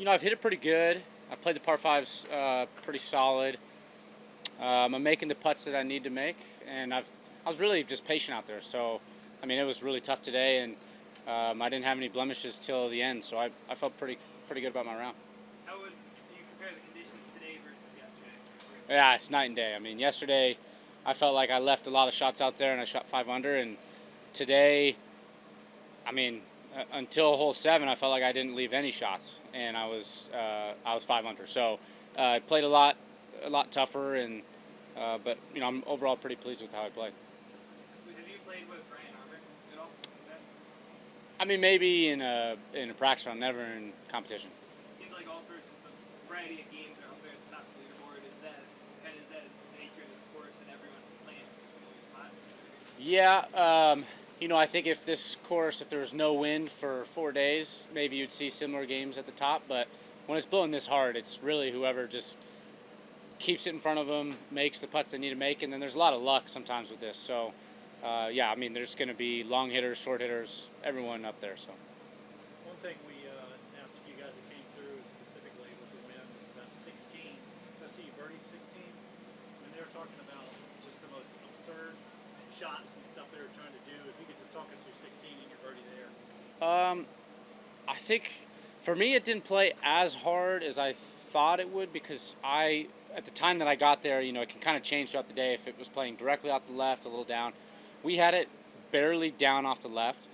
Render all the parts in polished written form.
I've hit it pretty good. I've played the par fives pretty solid. I'm making the putts that I need to make, and I was really just patient out there. So, I mean, it was really tough today, and I didn't have any blemishes till the end. So I felt pretty good about my round. How would you compare the conditions today versus yesterday? Yeah, it's night and day. I mean, yesterday I felt like I left a lot of shots out there, and I shot 5 under, and today, I mean, until hole 7, I felt like I didn't leave any shots, and I was 5 under. So I played a lot tougher, and but I'm overall pretty pleased with how I played. Have you played with Ryan Armour at all? I mean, maybe in a practice round, never in competition. Seems like all sorts of variety of games are up there at the top of the leaderboard. Is that the nature of this course and everyone's playing a similar spot? Yeah. I think if this course, if there was no wind for 4 days, maybe you'd see similar games at the top. But when it's blowing this hard, it's really whoever just keeps it in front of them, makes the putts they need to make, and then there's a lot of luck sometimes with this. So, yeah, I mean, there's going to be long hitters, short hitters, everyone up there. So. One thing we asked a few guys that came through specifically with the wind is about 16. Let's see, you birdied 16. When they were talking about just the most absurd shots and stuff they were trying to do, if you could just talk us through 16 and your birdie there. I think for me it didn't play as hard as I thought it would, because at the time that I got there, it can kind of change throughout the day. If it was playing directly off the left, a little down, we had it barely down off the left,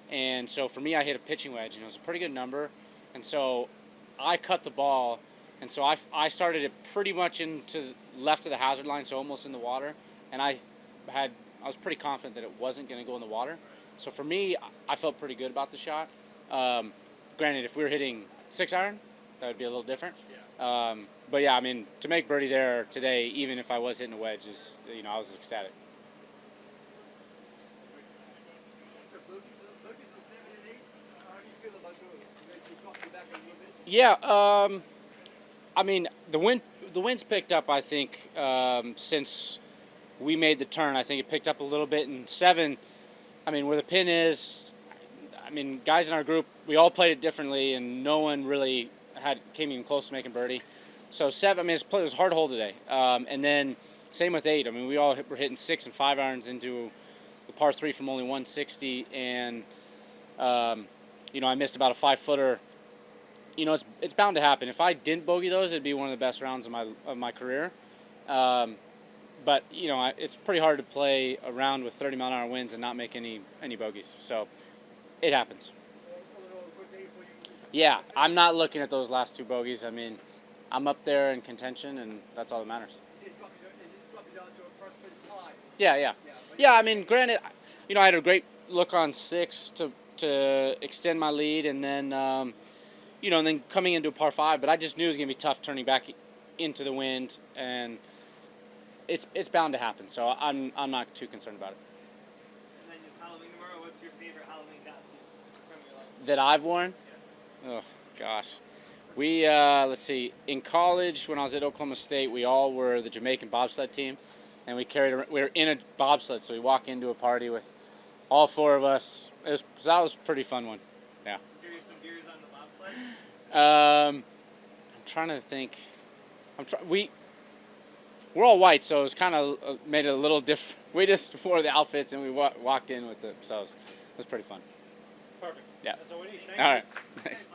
and so for me I hit a pitching wedge, and it was a pretty good number, and so I cut the ball, and so I started it pretty much into left of the hazard line, so almost in the water, and I was pretty confident that it wasn't going to go in the water. So for me, I felt pretty good about the shot. Granted, if we were hitting 6-iron, that would be a little different. But yeah, I mean, to make birdie there today, even if I was hitting a wedge, I was ecstatic. Yeah, I mean, the wind's picked up, I think, since we made the turn. I think it picked up a little bit in 7. I mean, where the pin is, I mean, guys in our group, we all played it differently, and no one really came even close to making birdie. So 7, I mean, it was a hard hole today. And then same with 8. I mean, we all were hitting 6 and 5 irons into the par 3 from only 160, and I missed about a 5-footer. It's bound to happen. If I didn't bogey those, it'd be one of the best rounds of my career. But it's pretty hard to play a round with 30-mile-an-hour winds and not make any bogeys. So it happens. Yeah, I'm not looking at those last 2 bogeys. I mean, I'm up there in contention, and that's all that matters. Yeah. I mean, granted, I had a great look on 6 to extend my lead, and then and then coming into a par 5. But I just knew it was gonna be tough turning back into the wind, and it's bound to happen. So I'm not too concerned about it. And then it's Halloween tomorrow. What's your favorite Halloween costume from your life? That I've worn? Yeah. Oh gosh, we let's see. In college, when I was at Oklahoma State, we all were the Jamaican bobsled team, and we were in a bobsled, so we walk into a party with all 4 of us. That was a pretty fun one. Yeah. Carry some beers on the bobsled? I'm trying to think. We're all white, so it was kind of made it a little different. We just wore the outfits and we walked in with it, so it was pretty fun. Perfect. Yeah. That's all we need. All right. Thanks.